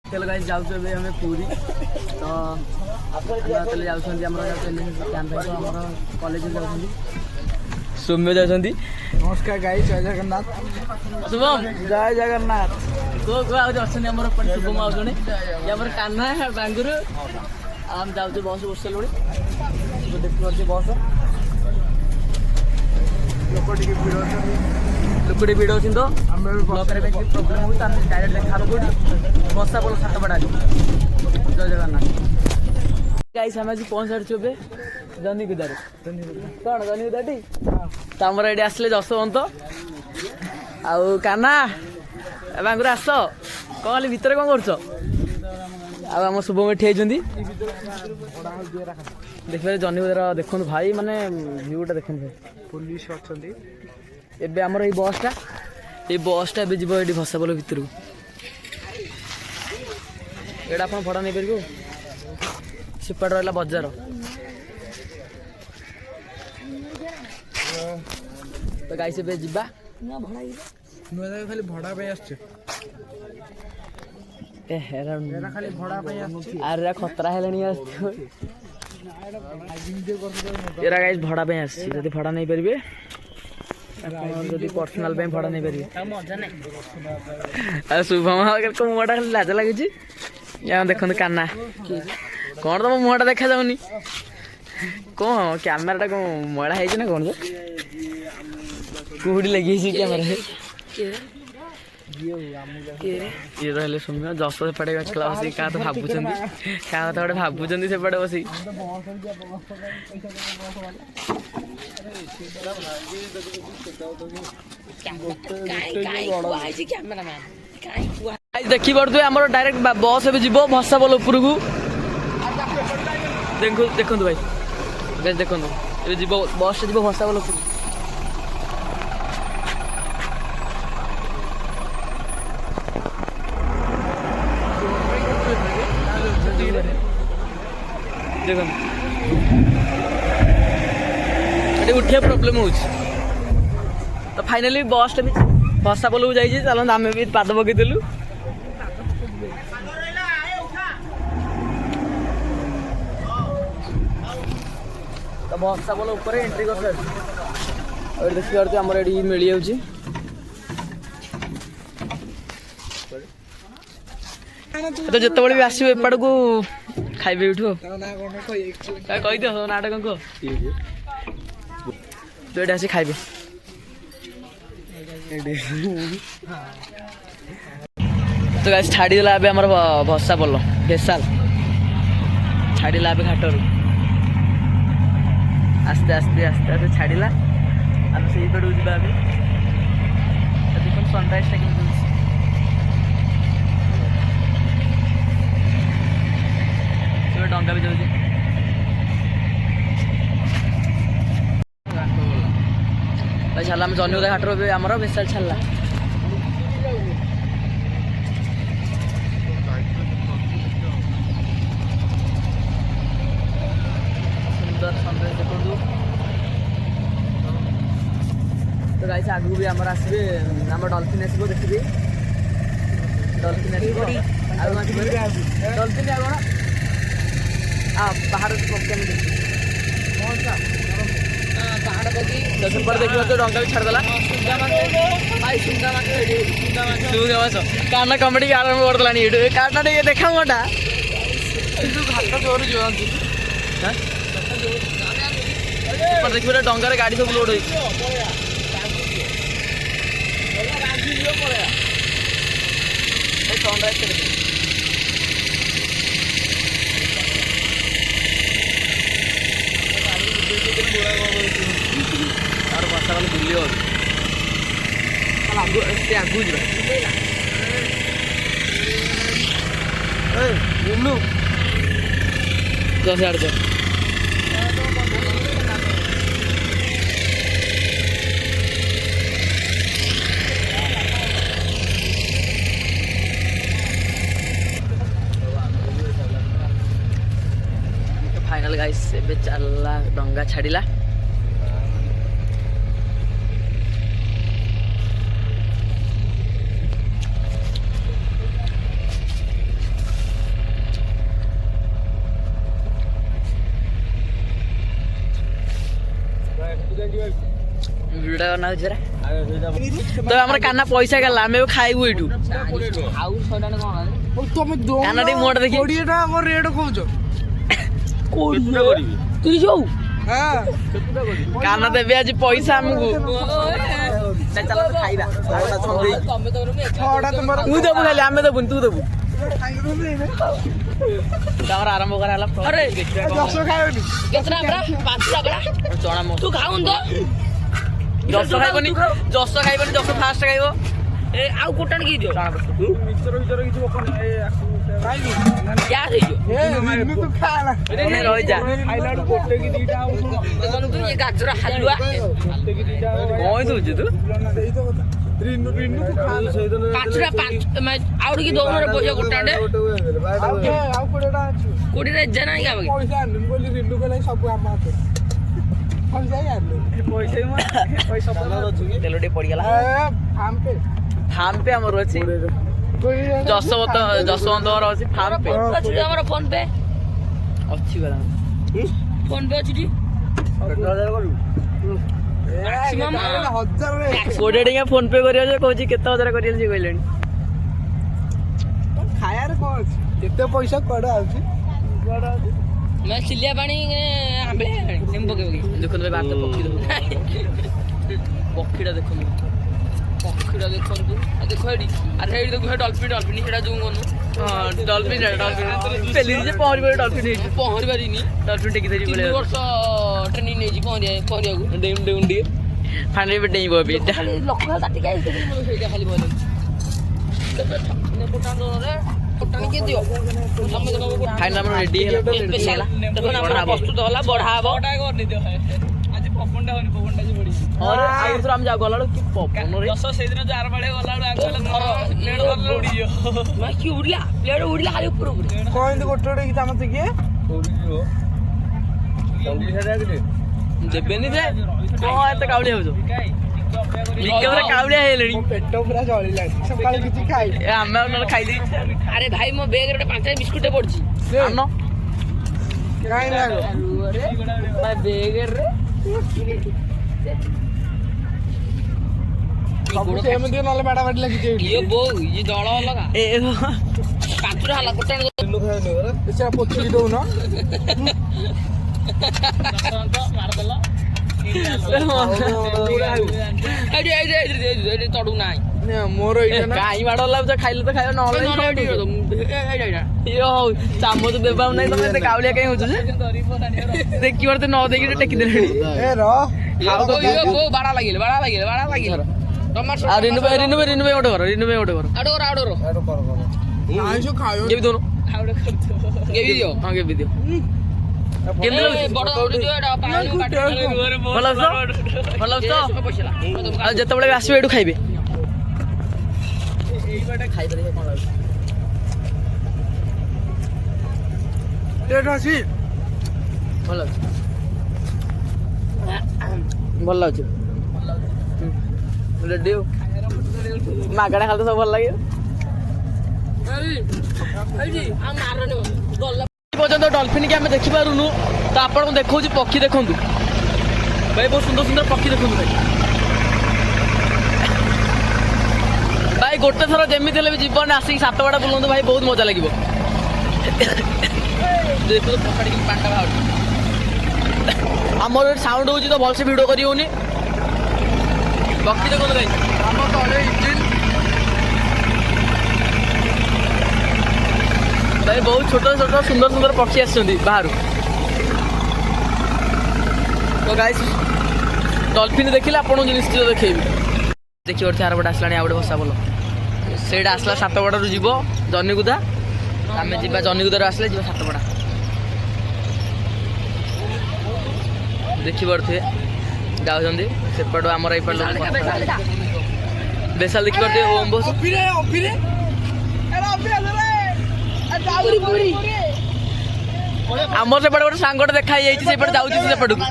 चलो गाइस जाऊ हमें पूरी तो चले जाऊँ कॉलेज जाऊँ सौम्य जाऊँ। नमस्कार गाइस, जय जगन्नाथ। शुभम जय जगन्नाथ। को अच्छा शुभम आउे ये कान्हा बांगुर आम जाऊँ बस बस लुणी देखिए बस लोक भिड़ अच्छी तो ब्लक प्रोब्लेम हो डायरेक्ट देखा कौटी बसा बोल सातपड़ा जय जगन्नाथ। गाइस आम आज पहुँच सारी जनीगुदार कौन जनीगुदाटी तो आमर ये आसले जसवंत आउ कान्हा बांगुर आस कौन भितर कौन कर आम शुभम एठी आइछन्ती देखिए जनीगुदार देखो भाई माने भ्यूटा देखो पुलिस अच्छी एबे आमर ये बसटा एबे जीव ये भसापोल भितर एटा आप भड़ा नहीं पार सेपट रहा बजार तो गाइस एबे जीवा खाली भड़ा पे खाली भड़ा पे अरे खतरा है एरा गाइस भड़ा पे आसी जदि भड़ा नहीं पारे जदि पर्सनाल भड़ा नहीं पारे शुभम को मुहटा खाली लाज लगे देखो कान्हा कौन तुम मुहटा देखा जाऊनी कौन कैमेराटा कौन मैला है ना कौन कुहुड़ी लगी कैमेरा ये रहे सौम्य जस सेपटे खेला बस क्या तो भावुं क्या तो गोटे भावुं सेपटे बस देखी पड़े आम डायरेक्ट बस ए जीव भसापोल उपर को देखो भाई देखो ये जीव बस जीव भसापोल उपर देखो उठे प्रोब्लेम हो तो फाइनाली बस भी भसापोल को जाइए चलो आम भी पाद पकईदेलु तो भसापोल उपर एंट्री कर देखी पार्थ आम ये मिल जाऊँ तो जिते भी आसो एपड़ को खाइबे उठू कहीदियो सब नाटा कौन कह तो ये आसी खाइबे तो गाइस छाड़ीदेला आम भसापोल बेसाल छाड़ीला घाटर आस्ते आस्ते आस्ते आस्ते छाड़ीला आम से पड़ू जा देखो सनराइज टा के डंगा भी जाऊँ भाई छाला जनीगुदा घाटर आमर बेसाल छाला सुंदर सनराइज देखो तो गाइस आगू भी आमर आसबे आम डल्फिन आसो देखिए डल्फिन डल्फिन आगण पहाड़ पहाड़ देखिए तो डंगा भी छाड़देला कान्हा कमेडी आरंभ करदेला कान्हा टे देखा मोटा घाट जोर देखिए डंगार गाड़ी सब लोड सनराइज तार भाषा वाले बुले आगू जा 10 8 फाइनल गाइस एबे चलला डंगा छाड़ीला ଜଗନ୍ନାଥ ଝିଅରା ତ ଆମର କାନା ପଇସା ଗଲା ଆମେ ଖାଇବୁ ଏଇଠୁ ଆଉ 100 ଟଙ୍କା କଣ ତମେ କାନା ଟିକେ ମୋଟା ଦେଖି 20 ଟଙ୍କା ଆମର ରେଟ୍ କହୁଛ ତୁ ଯୋଉ ହଁ କାନା ଦେବେ ଆଜି ପଇସା ଆମକୁ ଖାଇବା ଛଅଟା ତମର ତୁ ଦେବୁ ଖାଲି ଆମେ ଦେବୁନି ତୁ ଦେବୁ ତାଙ୍କର ଆରମ୍ଭ କରାହେଲା ଆରେ 10 ଖାଇବନି କେତେଟା ପରା 5 ଟା ପରା ଚଣା ମୋ ତୁ ଖାଉନ ତ ଦଶ ଖାଇବନି ଦଶ ଖାଇବନି ଦଶ ଫାଷ୍ଟ ଖାଇବ ଏ ଆଉ କୋଟାଣ କି ଦିଅ ମିକ୍ସର ଭିତରେ କିଛି ପକଉନି ଏ ଆକୁ ଖାଇବି ଗ୍ୟାସ୍ ହେଇଯିବ ଏ ରିନୁ ତୁ ଖା ନା ରହିଯା ଖାଇଲା ବେଳକୁ ଗୋଟେ କି ଦିଟା ଆଉ ତୁ ଏ ଗାଜର ହାଲୁଆ ଗୋଟେ କି ଦିଟା କଣ ଦଉଛୁ ତୁ ସେଇ ତ କଥା ରିନୁ ତୁ ଖା ସେଇଦିନ 5ଟା 5 ଆଉ ଟିକେ ଦଉନ ରେ ପଇସା କୋଟାଣେ ଆଉ 20 ଟା ଅଛି କୋଡ଼ିରେ ଜାନା କି ଆବେ ପଇସା ଆଣିନି ବୋଲି ରିନୁ କହିଲା ସବୁ ଆମ ହାତରେ ପଇସା ହିଁ ଆଣିନି ପଇସା ତେଲ ଟିକେ ପଡିଗଲା ଫାର୍ମ ପେ ଆମର ଅଛି ଯଶବନ୍ତର ଅଛି ଫାର୍ମ ପେ ଅଛି ଆମର ଫୋନ ପେ ଅଛି ଗଲା ଫୋନ ପେ ଅଛି ଟି maximum 20 ଟଙ୍କା ଫୋନ ପେ କରିବା ଯେ କହୁଛି କେତେ ହଜାର କରିବା ସେ କହିଲେଣି ଖାଇବାରେ କଣ ଅଛି କେତେ ପଇସା କୁଆଡେ ଆଉଛି मैं चिलिया पानी आंबे निम्बू के ଦେଖନ୍ତୁ ଭାଇ ବାଟ ପକ୍ଷୀ ଦେଖନ୍ତୁ ପକ୍ଷୀଟା ଦେଖନ୍ତୁ ପକ୍ଷୀଟା ଦେଖନ୍ତୁ ଆଉ ଦେଖ ଏଠି ଆରେ ଏଠି ଦେଖୁ ଡଲଫିନ ଡଲଫିନ ସେଟା ଜୁମ୍ କରୁନୁ ହଁ ଡଲଫିନ ପେଲି ଯେ ପହଁରିବ ଡଲଫିନ ହେଇଛି ପହଁରି ପାରିନି ଡଲଫିନ ଟେକି ଧରି 3 ବର୍ଷ ଟ୍ରେନିଂ ନେଇଛି ପହଁରିବାକୁ ଡେଉଁ ଡେଉଁ ଟିକେ ଫାଣ୍ଡି ବି ଡେଇଁବ ବି ଖାଲି ଲୋକ ଖାଲି ତାଟି ଖାଇ ସେଇଟା ଖାଲି ଭଲ କୋଟାଣି କିଏ ଦିଅ ଫାଇନାଲ ଆମର ରେଡି ହେଲା ଦେଖ ନା ଆମର ପ୍ରସ୍ତୁତ ହେଲା ବଢା ହବ ଆଜି ପବନଟା ହଉନି ପବନଟା ଯେ ପଡିଛି ଆରେ ଆଉ ଥର ଆମେ ଯାଉ ଗଲା ବେଳକୁ କି ପବନରେ ଦଶ ସେଇଦିନ ଜାର ବାଳେ ଗଲା ବେଳକୁ ପ୍ଲେଟ ଧରିଲେ ଉଡିଯିବ କି ଉଡିଲା ପ୍ଲେଟ ଉଡିଲା ଖାଲି ଉପର ଉପରେ କଣ ଏମିତି ଗୋଟେ ଗୋଟେ ଗୀତା ମତେ କିଏ ଦେବେନି ଯେ କଣ ଏତେ କାଉଳିଆ ହଉଛ ପୁରା କାଉଳିଆ ହେଇଗଲେଣି ପେଟ ପୁରା ଜଳିଲାଣି ସକାଳେ କିଛି ଖାଇ ଆମେ ଆଉ ନହେଲେ ଖାଇଦେଇଛୁ ଆରେ ଭାଇ ମୋ ବେଗରେ ଗୋଟେ 5ଟା ବିସ୍କୁଟ ପଡିଛି ଆନ କାଇଁ ଲାଗ ବେଗରେ ସବୁ ସେମିତି ନହେଲେ ବାଡା ବାଡି ଲାଗିଛି ଇଏ ବୋଉ ଇଏ ଦଳ ଅଲଗା ଏ 5ଟା ହେଲା କୋଟାଣି ସେଟା ପୋଛିକି ଦଉନ ଏଇଠି ତଡୁ ନାହିଁ ମୋର ଏଇଟା ନା କାଇଁ ମାଡ ଲାଗୁଛ ଖାଇଲେ ତ ଖାଇବା ନହେଲେ ହଉ ଚାମଚ ଦେବାକୁ ନାହିଁ ତମେ ଏତେ କାଉଳିଆ କାଇଁ ହଉଛ ଯେ ଦେଖିବାର ତ ନ ଦେଇକି ଟେକି ଦେଲେଣି ଏ ର ବାଡା ଲାଗିଲେ ଆଉ ରିନୁ ଭାଇ ଗୋଟେ କର ଆଇଁଷ ଖାଇବ କେବି ଦଉନ କେବି ଦିଅ ହଁ କେବି ଦିଅ କେମିତି ଲାଗୁଛି ବଡ ଦିଅ ଏଟା ପାଣି ଭଲ ଲାଗୁଛ ଆଉ ଯେତେବେଳେ ବି ଆସିବେ ଏଇଠୁ ଖାଇବେ ଖାଇପାରିବେ କଣ ଲାଗୁଛି ଡେଟ୍ ଅଛି ଭଲ ଲାଗୁଛି ଭଲ ଲାଗୁଛି ରେଡି ମାଗଣା ଖାଲି ତ ସବୁ ଭଲ ଲାଗିବ ପର୍ଯ୍ୟନ୍ତ ଡଲଫିନ୍ କି ଆମେ ଦେଖିପାରୁନୁ ତ ଆପଣଙ୍କୁ ଦେଖାଉଛି ପକ୍ଷୀ ଦେଖନ୍ତୁ ଭାଇ ବହୁତ ସୁନ୍ଦର ସୁନ୍ଦର ପକ୍ଷୀ ଦେଖନ୍ତୁ ଭାଇ ଗୋଟେ ଥର ଯେମିତି ହେଲେ ବି ଜୀବନ ଆସିକି ସାତବାଟ ବୁଲନ୍ତୁ ଭାଇ ବହୁତ ମଜା ଲାଗିବ ଦେଖନ୍ତୁ ପଛାଡ଼ିକି ପାଣିଟା ବାହାରୁଛି ଆମର ସାଉଣ୍ଡ ହେଉଛି ତ ଭଲସେ ଭିଡ଼ିଓ କରି ହେଉନି ପକ୍ଷୀ ଦେଖନ୍ତୁ ଭାଇ ଆମ ତଳେ ଇଞ୍ଜିନ୍ ଭାଇ ବହୁତ ଛୋଟ ଛୋଟ ସୁନ୍ଦର ସୁନ୍ଦର ପକ୍ଷୀ ଆସିଛନ୍ତି ବାହାରୁ ତ ଗାଇସ୍ ଡଲଫିନ୍ ଦେଖିଲେ ଆପଣଙ୍କୁ ନିଶ୍ଚିତ ଦେଖେଇବି ଦେଖିପାରୁଛି ଆର ପଟେ ଆସିଲାଣି ଆଉ ଗୋଟେ ଭସା ଭଲ ସେଇଟା ଆସିଲା ସାତପଡ଼ାରୁ ଯିବ ଜହ୍ନିଗୁଦା ଆମେ ଯିବା ଜହ୍ନିଗୁଦାରୁ ଆସିଲେ ଯିବା ସାତପଡ଼ା ଦେଖିପାରୁଥିବେ ଯାଉଛନ୍ତି ସେପଟୁ ଆମର ଏପଟ ବେଶାଲ ଦେଖିପାରୁଥିବେ ଓମ୍ ବସ ଆମର ସେପଟେ ଗୋଟେ ସାଙ୍ଗଟେ ଦେଖା ହେଇଯାଇଛି ସେପଟେ ଯାଉଛି ସେପଟକୁ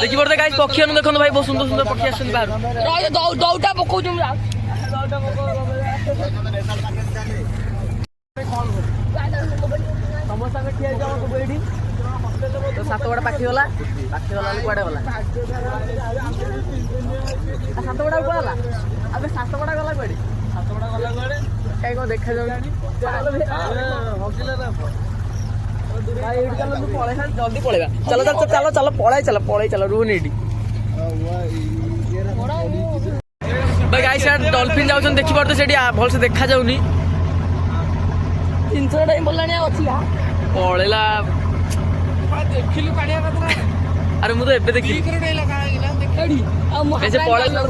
ଦେଖିପାରୁଥିବେ ଗାଇସ୍ ପକ୍ଷୀ ମାନଙ୍କୁ ଦେଖନ୍ତୁ ଭାଇ ବହୁତ ସୁନ୍ଦର ସୁନ୍ଦର ପକ୍ଷୀ ଆସୁଛନ୍ତି ବାହାରୁ ଦଉଟା ପକଉଛୁ ସମସ୍ତଙ୍କ ଠିଆ ହେଇଯାଉ ଏଇଠି ତ ସାତପଡ଼ା ପାଖିଗଲା କୁଆଡ଼େ ଗଲା ସାତପଡ଼ା କୁଆ ହେଲା ଆବେ ସାତପଡ଼ା ଗଲା କୁଆଡ଼େ କାହିଁ କ'ଣ ଦେଖାଯାଉନି ଭାଇ ଏଇଠି ଚାଲ ତୁ ପଳେଇ ଜଲ୍ଦି ପଳେଇବା ଚାଲ ଚାଲ ଚାଲ ଚାଲ ପଳେଇ ଚାଲ ରୁହନି ଏଇଠି ଭାଇ ଗାଈ ସିଆଡ଼େ ଡଲଫିନ୍ ଯାଉଛନ୍ତି ଦେଖିପାରୁଛ ସେଠି ଭଲସେ ଦେଖାଯାଉନି ତିନିଥର ଟାଇମ୍ ବୋଲାଣି ଆଉ ଅଛି ପଳେଇଲା ଦେଖିଲୁ କାଢିଆ କଥା ଆରେ ମୁଁ ତ ଏବେ ଦେଖିଲି ସେ ପଳେଇଲା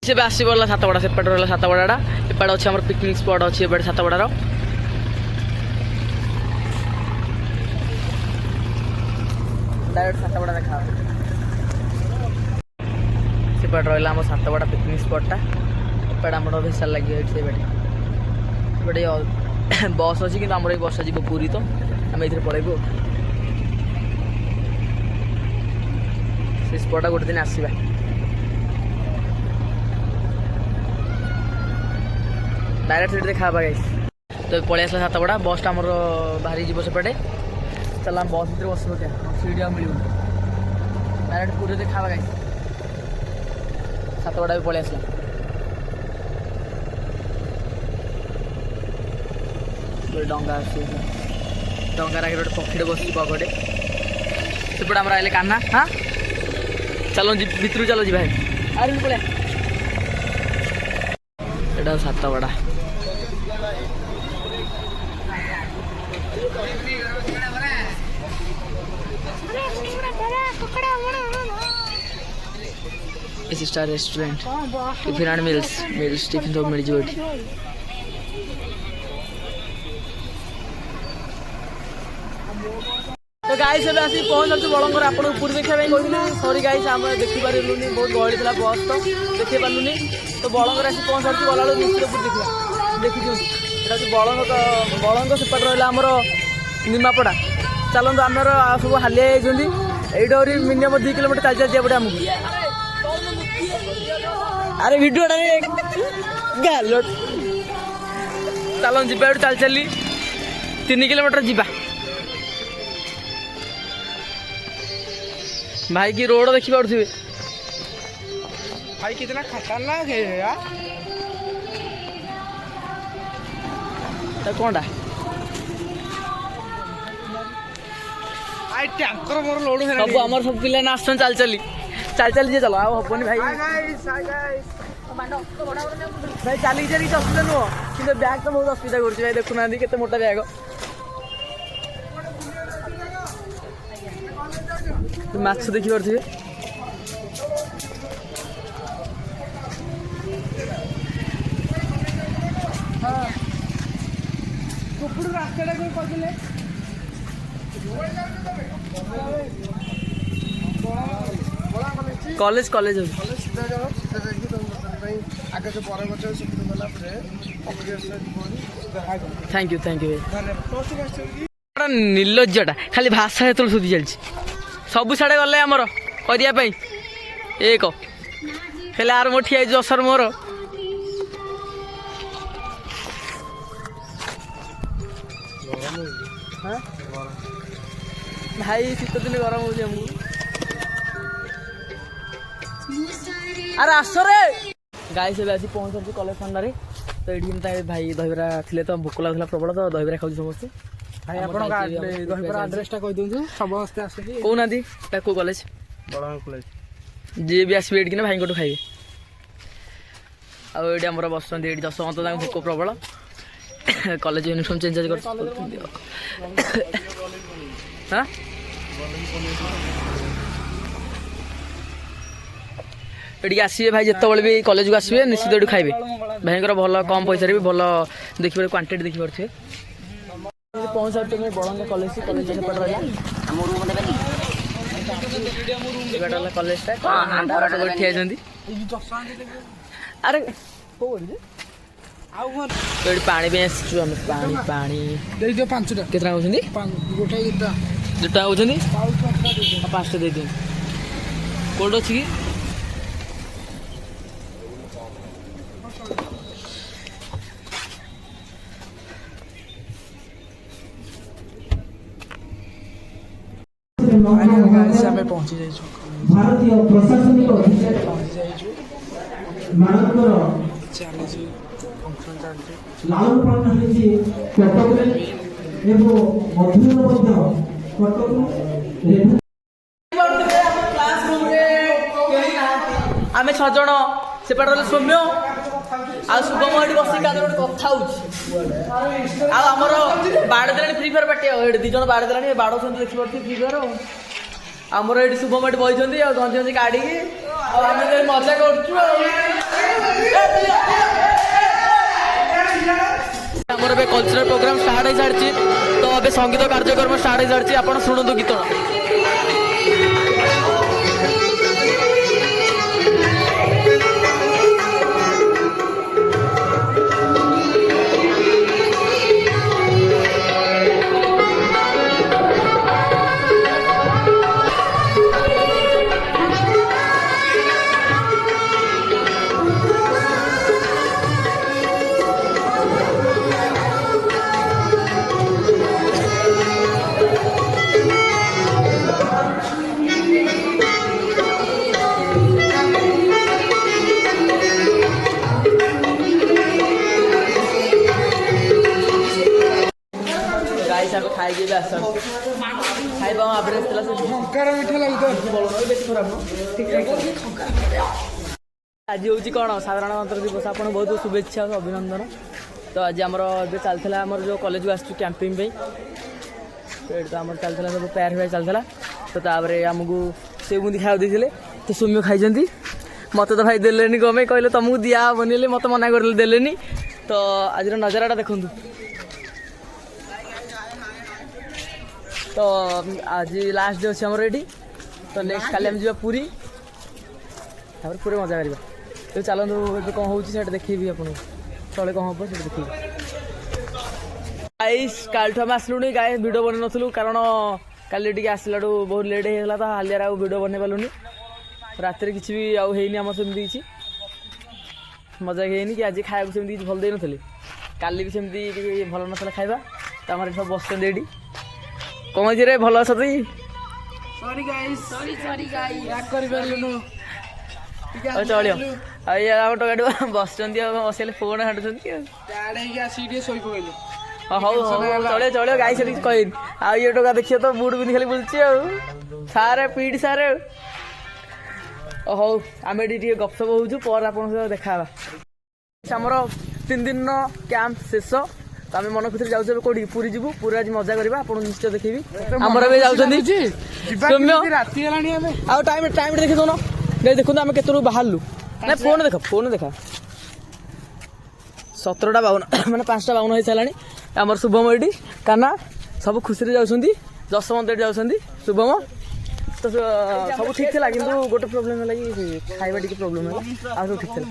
ସେ ଆସି ପଡ଼ିଲା ସାତପଡ଼ା ସେପଟେ ରହିଲା ସାତପଡ଼ାଟା ଏପଟେ ଅଛି ଆମର ପିକନିକ୍ ସ୍ପଟ୍ ଅଛି ଏପଟେ ସାତପଡ଼ାର ଡାଇରେକ୍ଟ ସାତପଡ଼ା ଦେଖା ସେପଟେ ରହିଲା ଆମ ସାତପଡ଼ା ପିକନିକ୍ ସ୍ପଟ୍ଟା ଏପଟେ ଆମର ଭେସାଲ ଲାଗିବ ଏଠି ସେପଟେ ଏପଟେ ବସ୍ ଅଛି କିନ୍ତୁ ଆମର ଏଇ ବସ୍ଟା ଯିବ ପୁରୀ ତ ଆମେ ଏଇଥିରେ ପଳେଇବୁ ସେ ସ୍ପଟ୍ଟା ଗୋଟେ ଦିନ ଆସିବା डायरेक्ट सीट देखा गाइस तो पलि आसला सातपड़ा बसटा आमर बाहरी जीव सेपटे चल आम बस भर बस क्या सीट मिल डायरेक्ट पूरे देखा गाइस सातपड़ा भी पलि आसला डंगा डंगार आगे गोटे पक्षी बस पगटे सेपटे आम आए कान्हा हाँ चलो भितर चलो जी भाई आरे पलि एटा सातपड़ा star restaurant tiffin and meals tiffin सब मिल जाए तो गाइस अब आसी पहुंच जाऊ बड़ंगर आप पूरी देखा कहूँ सरी गाइस आम देखिपारूनी बहुत गहली था बस तो देखी पारूनी तो बड़ंगर आसी पहुंच जाऊ गला निश्चितपुर देखा देखी दिखाँ बड़ंग सेपटे रहा आमर निमापड़ा चलते आमर सब हालिया यही मिनिमम 2 किलोमीटर चल चल पड़े आमको अरे वीडियो गाल चल जा चल चली 3 किलोमीटर जीवा भाई की रोड देखी पारे भाई कितना खतरनाक है यार कौन आई टैंकर मोर लोड है सब आमर सब पिला आसन चल चली जे चलो आओ हबनी भाई भाई चली चली असुविधा नुह कि बैग तो बहुत असुविधा कर भाई देखुना केते मोटा बैग माछ देखी पारे रास्ता कॉलेज कॉलेज थैंक यू निर्लज्जटा खाली भाषा जो सुधी चलती सबू साढ़े गले आमर करने एक हेल्ले आर मो ठिया जसर मोर भाई शीत दिन गरम हो अरे आस रे गाई से आसी पहुँच कलेज सामने तो ये भाई दहीबरा थे तो भोक लगुला प्रबल तो दहीबरा खाऊ समस्ते भाई दहीबरा आड्रेसटा कही दूँ समस्ते आसिक कहना कौ कलेज कॉलेज जी भी आसवे ये भाई को खाइबे आम बसुँच ये जसवंत भोक प्रबल कॉलेज यूनिफॉर्म चेंज कर हाँ ये आसवे भाई जिते भी कॉलेज को आसवे निश्चित ये खाइबे भाई भल कम पैसा भी भल देखिए क्वांटिटी देखी पारे पहुँच बड़ंगा कॉलेज कॉलेज कॉलेजटा ठिया अरे तो पानी भी आसचु आम पानी पानी दियो 5टा केतना होछनी गोटे 2टा होछनी 5टा दे दियो कोल्ड अछि की ଆମେ ପହଞ୍ଚି ଯାଇଛୁ ଭାରତୀୟ ପ୍ରଶାସନିକ ଅଧିକାରୀ ପହଞ୍ଚି ଯାଇଛୁ ମାନଙ୍କର ଚାଲିଛି ଫଙ୍କସନ୍ ଚାଲିଛି ଲାଲନ ପାଳନ ହେଇଛି କଟକରେ ଏବଂ ମଧୁର ମଧ୍ୟ କଟକରୁ ଆମେ 6 ଜଣ ସେପଟେ ରହିଲେ ସୌମ୍ୟ ଆଉ ଶୁଭମ ଏଠି ବସିକି କାହା ଗୋଟେ କଥା ହଉଛି ଆଉ ଆମର ବାଡ଼ ଦେଲାଣି ଫ୍ରି ଫାୟାର ପାର୍ଟି ଆଉ ଏଠି 2 ଜଣ ବାଡ଼ ଦେଲାଣି ବାଡ଼ଉଛନ୍ତି ଦେଖିପାରୁଥିବେ ଫ୍ରି ଫାୟାର ଆମର ଏଠି ଶୁଭମ ଏଠି ବଇଛନ୍ତି ଆଉ ଗଞ୍ଜି ଗଞ୍ଜି କାଢିକି ଆଉ ଆମେ ତ ମଜା କରୁଛୁ ଆଉ ଆମର ଏବେ କଲଚରାଲ ପ୍ରୋଗ୍ରାମ ଷ୍ଟାର୍ଟ ହେଇସାରିଛି ତ ଏବେ ସଙ୍ଗୀତ କାର୍ଯ୍ୟକ୍ରମ ଷ୍ଟାର୍ଟ ହେଇସାରିଛି ଆପଣ ଶୁଣନ୍ତୁ ଗୀତ ଖାଇକି ବି ଆସ ଖାଇବା ଆଭରେଜ ଥିଲା ମିଠା ଲାଗୁଛି ବେଶୀ ଖରାପ ଆଜି ହେଉଛି କ'ଣ ସାଧାରଣତନ୍ତ୍ର ଦିବସ ଆପଣ ବହୁତ ଶୁଭେଚ୍ଛା ଆଉ ଅଭିନନ୍ଦନ ତ ଆଜି ଆମର ଏବେ ଚାଲିଥିଲା ଆମର ଯେଉଁ କଲେଜକୁ ଆସିଛୁ କ୍ୟାମ୍ପିଂ ପାଇଁ ତ ଏଠି ତ ଆମର ଚାଲିଥିଲା ସବୁ ପ୍ୟାର ଫେୟାର ଚାଲିଥିଲା ତ ତାପରେ ଆମକୁ ସେଉ ବୁନ୍ଦି ଖାଇବାକୁ ଦେଇଥିଲେ ତ ସୌମ୍ୟ ଖାଇଛନ୍ତି ମୋତେ ତ ଭାଇ ଦେଲେନି କ'ଣ ପାଇଁ କହିଲେ ତୁମକୁ ଦିଆ ହେବନି ହେଲେ ମୋତେ ମନା କରିଲେ ଦେଲେନି ତ ଆଜିର ନଜାରାଟା ଦେଖନ୍ତୁ ତ ଆଜି ଲାଷ୍ଟ ଡେ ଅଛି ଆମର ଏଠି ତ ନେକ୍ସଟ କାଲି ଆମେ ଯିବା ପୁରୀ ତାପରେ ପୁରୀ ମଜା କରିବା ତ ଚାଲନ୍ତୁ ଏବେ କ'ଣ ହେଉଛି ସେଇଟା ଦେଖେଇବି ଆପଣଙ୍କୁ ତଳେ କ'ଣ ହେବ ସେଇଟା ଦେଖେଇବି ଗାଇସ୍ କାଲିଠୁ ଆମେ ଆସିଲୁଣି ଗାଈ ଭିଡ଼ିଓ ବନେଇ ନଥିଲୁ କାରଣ କାଲି ଟିକେ ଆସିଲାଠୁ ବହୁତ ଲେଟ୍ ହେଇଗଲା ତ ହାଲିଆରେ ଆଉ ଭିଡ଼ିଓ ବନେଇ ପାରିଲୁନି ରାତିରେ କିଛି ବି ଆଉ ହେଇନି ଆମର ସେମିତି କିଛି ମଜା ହେଇନି କି ଆଜି ଖାଇବାକୁ ସେମିତି କିଛି ଭଲ ଦେଇନଥିଲି କାଲି ବି ସେମିତି ଟିକେ ଭଲ ନଥିଲା ଖାଇବା ତ ଆମର ଏଠି ସବୁ ବସୁଛନ୍ତି ଏଠି କ'ଣ ହେଇଛି ରେ ଭଲ ଅଛନ୍ତି ସରି ଗାଇସ୍ କରିପାରିଲୁନୁ ଆଉ ଚଳିବ ଆଉ ଇଏ ଆମ ଟୋକାଟି ବସୁଛନ୍ତି ଆଉ ବସିଲେ ଫୋନ୍ ହାଟୁଛନ୍ତି ଆଉ ଟାୟାର୍ଡ ହେଇକି ଆସିକି ଟିକେ ଶୋଇ ପକେଇଲୁ ହଉ ଚଳିବ ଗାଈ ସେଠି କିଛି କହିନି ଆଉ ଇଏ ଟୋକା ଦେଖିବ ତ ବୁଟ ପିନ୍ଧି ଖାଲି ବୁଲୁଛି ଆଉ ସାରେ ପିଇଟି ସାରେ ହଉ ଆମେ ଏଠି ଟିକେ ଗପସପ ହେଉଛୁ ପରେ ଆପଣଙ୍କ ସହିତ ଦେଖା ହେବା ଆମର 3 ଦିନର କ୍ୟାମ୍ପ ଶେଷ ତ ଆମେ ମନ ଖୁସିରେ ଯାଉଛୁ ଏବେ କୋଉଠି ପୁରୀ ଯିବୁ ପୁରୀ ଆଜି ମଜା କରିବା ଆପଣଙ୍କୁ ନିଶ୍ଚୟ ଦେଖେଇବି ଆମର ଏବେ ଯାଉଛନ୍ତି ରାତି ହେଲାଣି ଆମେ ଆଉ ଟାଇମ୍ ଦେଖି ଦଉନ ଦେଖନ୍ତୁ ଆମେ କେତେବେଳୁ ବାହାରିଲୁ ନାଇଁ ଫୋନ୍ ଦେଖା 17:52 ମାନେ 5:52 ହେଇସାରିଲାଣି ଆମର ଶୁଭମ ଏଠି କାହ୍ନା ସବୁ ଖୁସିରେ ଯାଉଛନ୍ତି ଯଶବନ୍ତ ଏଠି ଯାଉଛନ୍ତି ଶୁଭମ ତ ସବୁ ଠିକ୍ ଥିଲା କିନ୍ତୁ ଗୋଟେ ପ୍ରୋବ୍ଲେମ୍ ହେଲା କି ଖାଇବା ଟିକେ ପ୍ରୋବ୍ଲେମ୍ ହେଲା ଆଉ ସବୁ ଠିକ୍ ଥିଲା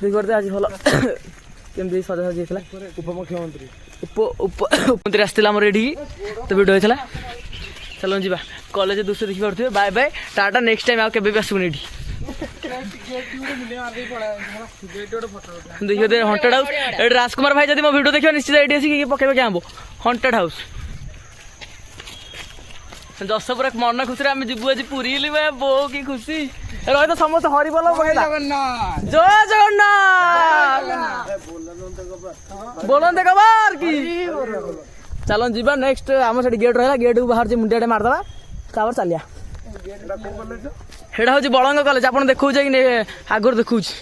ଦେଖିପାରୁଥିବେ ଆଜି ଭଲ କେମିତି ସଜାସଜି ହେଇଥିଲା ଉପମୁଖ୍ୟମନ୍ତ୍ରୀ ଆସିଥିଲା ଆମର ଏଠିକି ତ ଭିଡ଼ିଓ ହେଇଥିଲା ଚାଲ ଯିବା କଲେଜ ଦୃଶ୍ୟ ଦେଖିପାରୁଥିବେ ବାଏ ବାଏ ଟାଟା ନେକ୍ସଟ ଟାଇମ୍ ଆଉ କେବେ ବି ଆସିବୁନି ଏଠି ଦେଖିବେ ହଣ୍ଟେଡ୍ ହାଉସ୍ ଏଠି ରାଜକୁମାର ଭାଇ ଯଦି ମୋ ଭିଡ଼ିଓ ଦେଖିବା ନିଶ୍ଚିତ ଏଠି ଆସିକି ପକେଇବେ କ୍ୟାମ୍ପ ହଣ୍ଟେଡ୍ ହାଉସ୍ ଯଶପୁର ମନ ଖୁସିରେ ଆମେ ଯିବୁ ଆଜି ପୁରୀ ବୋଉ କି ଖୁସି ରହିତ ସମସ୍ତେ ହରିବୋଲ ଜୟ ଜଗନ୍ନାଥ ବୋଲନ୍ତେ କବାର କି ଚାଲ ଯିବା ନେକ୍ସଟ ଆମର ସେଠି ଗେଟ୍ ରହିଲା ଗେଟ୍କୁ ବାହାରୁଛି ମୁଣ୍ଡିଆଟେ ମାରିଦେବା ତାପରେ ଚାଲିବା ସେଇଟା ହେଉଛି ବଳଙ୍ଗ କଲେଜ ଆପଣ ଦେଖାଉଛି କି ଆଗରୁ ଦେଖାଉଛି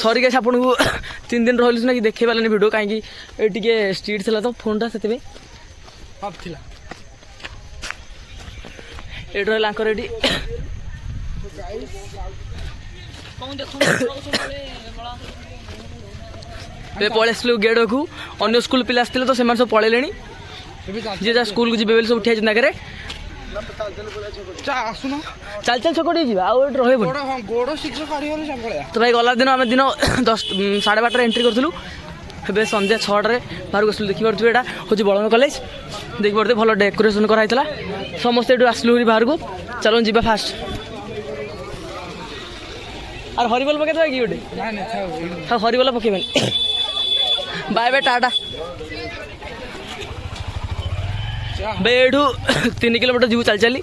ସରି ଗାଇସ୍ ଆପଣଙ୍କୁ 3 ଦିନ ରହିଲି ସିନା କି ଦେଖେଇ ପାରିଲେନି ଭିଡ଼ିଓ କାହିଁକି ଟିକେ ଷ୍ଟ୍ରିଟ୍ ଥିଲା ତ ଫୋନ୍ଟା ସେଥିପାଇଁ ଥିଲା ଏଇଠି ରହିଲା ଆଙ୍କର ଏଠି ଏବେ ପଳେଇ ଆସିଲୁ ଗେଡ଼କୁ ଅନ୍ୟ ସ୍କୁଲ ପିଲା ଆସିଥିଲେ ତ ସେମାନେ ସବୁ ପଳେଇଲେଣି ଯିଏ ଯାହା ସ୍କୁଲକୁ ଯିବେ ବୋଲି ସବୁ ଠିଆ ହେଇଛନ୍ତି ଆଗରେ ଆସୁନ ଚାଲି ଛକ ଟିକେ ଯିବା ଆଉ ଏଠି ରହିବନି ତ ଭାଇ ଗଲା ଦିନ ଆମେ ଦିନ 10:30 ଏଣ୍ଟ୍ରି କରିଥିଲୁ ଏବେ ସନ୍ଧ୍ୟା 6ଟାରେ ବାହାରକୁ ଆସିଲୁ ଦେଖିପାରୁଥିବେ ଏଇଟା ହେଉଛି ବଳଙ୍ଗ କଲେଜ ଦେଖିପାରୁଥିବେ ଭଲ ଡେକୋରେସନ୍ କରାହେଇଥିଲା ସମସ୍ତେ ଏଠୁ ଆସିଲୁ ବାହାରକୁ ଚାଲ ଯିବା ଫାଷ୍ଟ আর হরিবল পকাই দেবে কি ওটা হ্যাঁ হরিবল পকাইবেন বাই বাই টাটা बे एठू 3 किलोमीटर जीव चल चली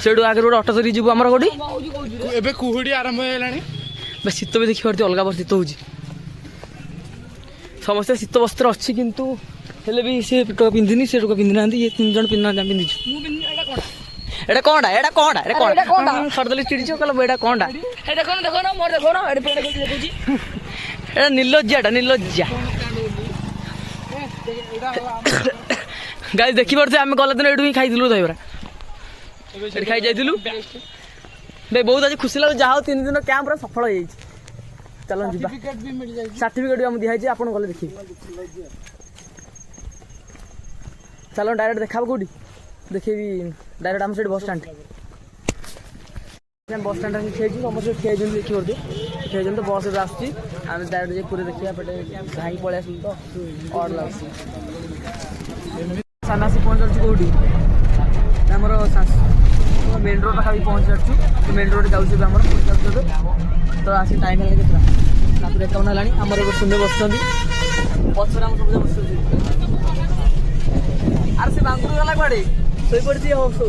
सेठू आगे गोटे अटो धरी जीव आमर कोठी एबे कुहुडी आरंभ हेलानी बे शीत भी देखी पार्टी अलग शीत हो समस्त शीत वस्त्र अच्छी किंतु हेले भी से टोका पिंधिनी से टोका पिंधि ना ये 3 जन पिंधि ना पिंधि एटा कोंडा एटा कोंडा एटा कोंडा एटा कोंडा सरदली चिड़िचो कल एटा कोंडा हे देखो ना मोर देखो ना एटा पेड़ को देखुची एटा निर्लज्जा गाइस देखि परथे हम गला दिन एटू ही खाइदिलु दहिबरा एट खाइ जाइदिलु बे बहुत आज खुशी लाग जाओ 3 दिन कैंप रे सफल हो जाई चलो जीवा सर्टिफिकेट भी मिल जाई सर्टिफिकेट भी हम दिहाई जे आपन गले देखि चलो डायरेक्ट देखाब कोडी देखेबी डायरेक्ट हम सेठ बस स्टैंड हम बस स्टैंड रे खेजी समस्त खेजी देखि परथे खेजन तो बस रे आछी हम डायरेक्ट जे पूरे देखिया पटे घाई पळे आसु तो और लागसी सानासी पहुंच जाछु कोडी हमर मेन रोड पाखा भी पहुंच जाछु मेन रोड जाउछु हमर तो आसी टाइम हेला केतना तापर 51 हलानी हमर एगो सुंदर बसछंदी पछरा हम सब बसछंदी आर से बांगुर गला कुआडे सोई पड़ती हो सो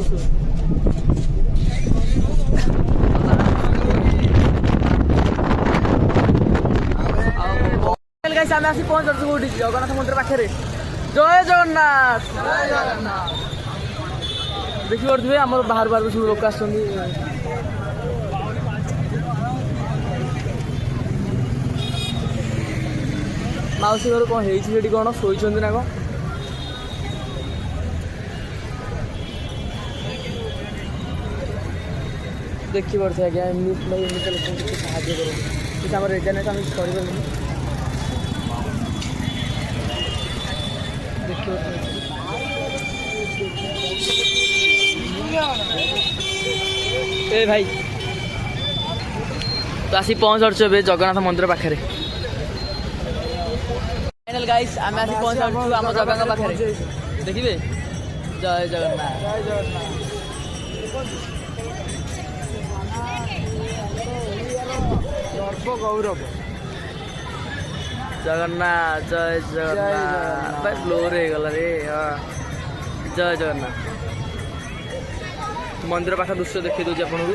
गाइस हम आसी पहुंच जाछु कोडी जगन्नाथ मंदिर पाखरे जय जगन्नाथ देखि पड़थबे हमर बाहर बाहर सब लोक आछंदी माउसी घर कौन है कौन शोना ना कौन देखी पड़े आज्ञा एमती लोक साहय कर रेजाने आम कर ए भाई तो आसी पहुँच जाचु ए जगन्नाथ मंदिर पाखे फाइनल गाइस आम आसी पहुँच जाचु आम जगह पाखे देखिए जय जगन्नाथ जय जगन्नाथ गौरव जगन्नाथ जय जगन्नाथ फ्लोर हो गला रे जय जगन्नाथ मंदिर पाख दृश्य देखी दूसरी आपन को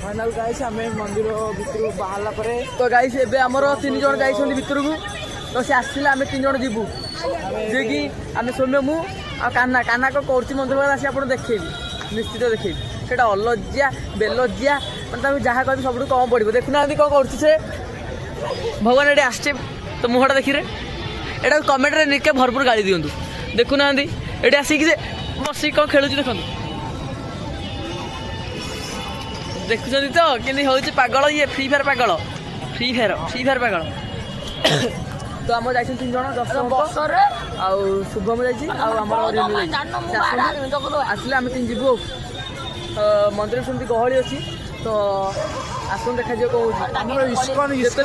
फाइनल गाइस आम मंदिर भितर बाहर परे तो गाइस एबे हमर 3 जन गाइस भितर को तो से आसले आम 3 जन जीवु जे कि आम सौम्य मु आ कान्ना कान्ना को करछि मंदिर बाहर आसी आपन देखेबी निश्चित देखेबी सेटा अलज्जिया बेलज्जिया मतलब जहाँ कह सब कम पड़ो देखुना कौन कर भगवान ये आसचे तो मुहटा देखी रे एटा कमेंट रे निके भरपूर गाड़ी दिंतु देखुना ये आसिक बस कौन खेलु देखो देखुं तो कि हूँ पागल ये फ्री फायर पागल फ्री फायर पागल तो आम जा 3 जन आउ शुभम आसले आम 3 जीवु मंदिर सेमती गहली अच्छी तो आसन देखा जाए कौन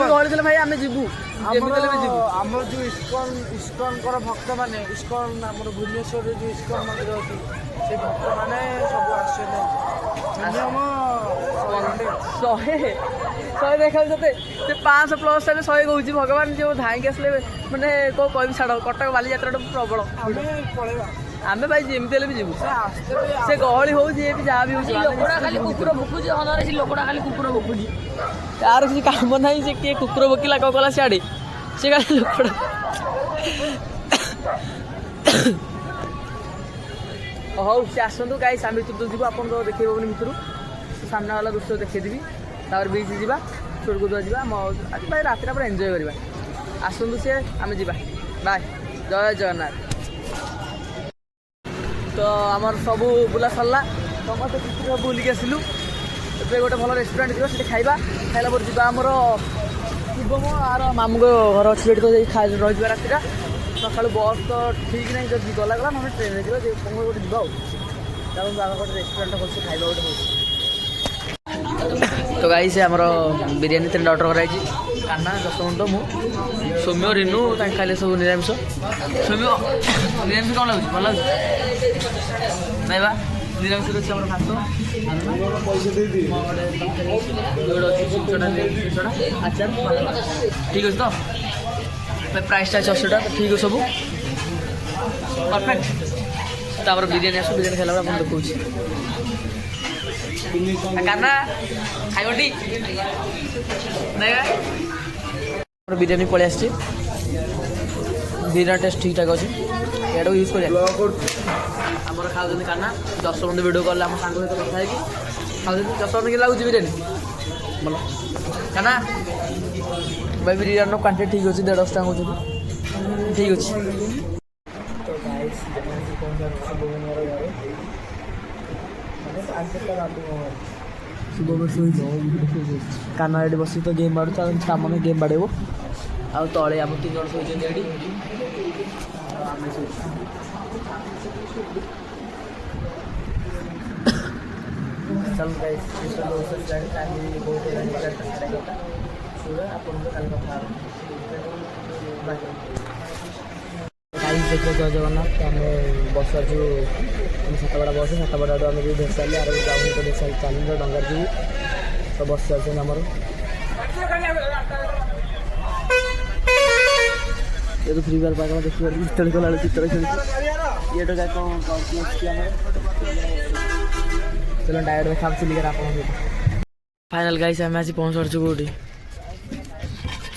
गहली थे भाई आम जीवु आम जो इस्कन भक्त मैंने इस्कन आम भुवनेश्वर जो इस्कन मंदिर अच्छी से भक्त मैंने सब शहे देखा से 500 प्लस 100 कौन भगवान जो धाई आसले मैंने कौन कह छाड़ कटक बालीजात्रा प्रबल आम भाई जमी भी जीव से गहली हो जहाँ भी खाली कुकुर भुकुची लोकटा खाली कुकुर भुकुची तार किसी काम ना से किए कुकुर भोकिला कौन कला सियाड़े से खाली लोकटा हौ से आसतु गाइस आम भर तो जीव आप देखे भितर सामने वाला दृश्य देखेदेवी तापर बीच जावा स्वर्गद्वार जावा आज भाई रात पूरा एंजय करवा आसतु सी आम जा बाय जय जगन्नाथ तो आमर सब बुला सरला समस्त सब बुलिक आसलु ए गोटे भल रेस्टोरेंट जी से खाइबा खाइला पर जा आमर शिवम आर मामू घर अच्छी तो रही रातिटा सका बस तो ठीक नहीं जब गला गला ना ट्रेन में जी गोटे जा गोटे रेस्टोरेंट खोल खाइबा गोटे तो गाई से आमर बिरियानी 3 ऑर्डर कराई कान्ना जसवंत मु सौम्य रिनू खाइले सब निरामिष सौम्य निरामिष कौन लगे भल लगे नहीं बा ନିରାମିଷରେ ଅଛି ଆମର ଭାତ ପଇସା ଦେଇଦିଏ ମୋ ଗୋଟେ ପାଖରେ ଗୋଟେ ଅଛି ଛୋଟା ଆଚାର ଠିକ୍ ଅଛି ତ ପ୍ରାଇସ୍ଟା ଅଛି 80 ଟଙ୍କା ଠିକ୍ ଅଛି ସବୁ ପରଫେକ୍ଟ। ତାପରେ ବିରିୟାନୀ ଆସ ବିରିୟାନୀ ଖାଇଲା ବେଳେ ଆପଣ ଦେଖାଉଛି କାନା ଖାଇବଟି ନାଇଁ ବିରିୟାନୀ ପଳେଇ ଆସିଛି ବିରିୟାନୀ ଟେଷ୍ଟ ଠିକ୍ ଠାକ୍ ଅଛି ଏଇଟାକୁ ୟୁଜ୍ କରିବା ଆମର ଖାଉଛନ୍ତି କାନା 10 ମିନିଟ୍ ଭିଡ଼ିଓ କଲେ ଆମ ସାଙ୍ଗ ସହିତ କଥା ହେଇକି ଖାଉଛନ୍ତି 10 ମିନିଟ୍ ଲାଗୁଛି ବିରିୟାନୀ ଭଲ କାନା ଭାଇ ବିରିୟାନୀର କ୍ୱାଣ୍ଟିଟି ଠିକ୍ ଅଛି 150 ଟଙ୍କା କହୁଛନ୍ତି ଠିକ୍ ଅଛି। ତ ଗାଇସ୍ ଶୁଭ ବର୍ଷ କାନା ଏଠି ବସି ତ ଗେମ୍ ବାଡ଼ୁଛି ଆଉ ସାମନେ ଗେମ୍ ବାଡ଼େଇବ ଆଉ ତଳେ ଆମ 3 ଜଣ ଶୋଇଛନ୍ତି ଏଠି ଆମେ ଶୋଇଛୁ ଚାଲ ଗାଇସ୍ ଟାଇମ୍ ବହୁତ ହେଲାଣି 11:30 ଶୋଇବା ଆପଣଙ୍କୁ କାଲି କଥା ହେବ ଗାଇସ୍ ଦେଖିବା ଜୟ ଜଗନ୍ନାଥ ଆମେ ବସାଛୁ ଆମେ ସାତପଡ଼ା ବସ ସାତପଡ଼ାଠୁ ଆମେ ଯେଉଁ ଭେସାଲି ଆର ଯାଉନି ତ ଭେସାଲି ଚାଲିଲ ଡଙ୍ଗାରେ ଯିବୁ ତ ବସି ଆସୁଛନ୍ତି ଆମର ଏବେ ଫ୍ରି ଫାୟାର ପାଖ ଦେଖିପାରୁଛୁ ଭିତରେ ଗଲାବେଳେ ଚିତ୍ର ଖେଳୁଛୁ ଇଏଟା ଯାକ କ'ଣ ଅଛି ଆମର चलो डायरेक्ट देखा चिलिका आपको फाइनाल गाइस आम आज पहुँचू कौटी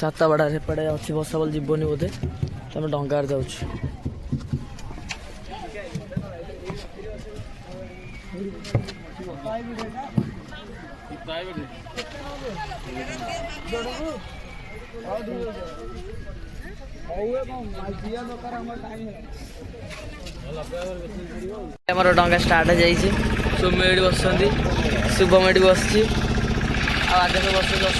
सातपड़ा सेपटे अच्छी बसा बोल जीवन बोधे तो आम डंगार जाऊँ आमर डंगा स्टार्ट हो जाइए सौम्य एटी बस शुभम एटी बस आगे बस 10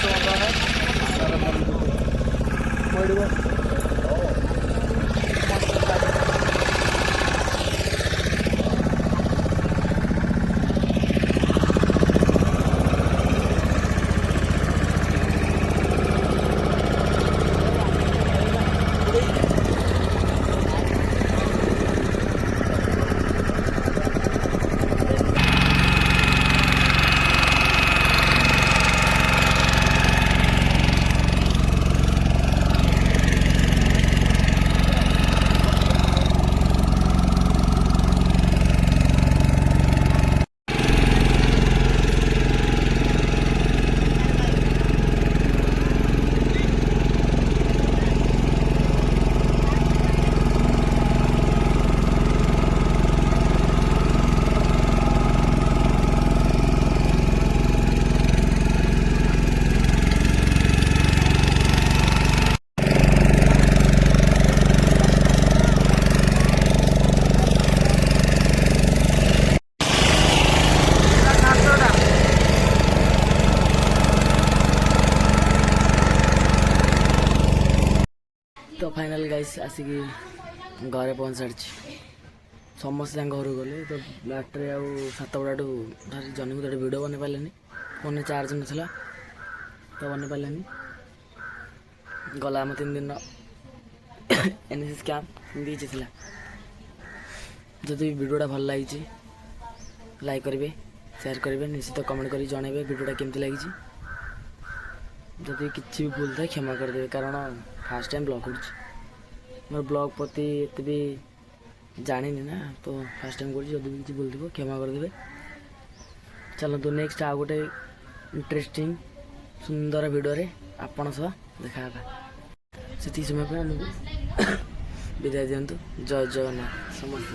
तो फाइनाल गाइस आसिक घरे पहुँच सारी समस्ते घर गले तो बाटे आउ सातपड़ा जन को भिड बन पारे फोन चार्ज नाला तो बन पारे गला आम 3 दिन एनएसएस कैंप एमती जदि भिडियोटा भल लगी लाइक करेंगे शेयर करेंगे निश्चित कमेंट कर जनइबे भिडियोटा केमती लगी जदि किसी भी भूल था क्षमा करदे कारण फास्ट टाइम ब्लॉग कर मोर ब्लॉग प्रति एत भी जानी ना तो फास्ट टाइम कर किसी भूल थी क्षमा करदे। चलतु नेक्स्ट आ गोटे इंटरेस्टिंग सुंदर वीडियो रे आपण सह देखा से समय पर आमको विदाय दिंतु। जय जगन्नाथ समस्त।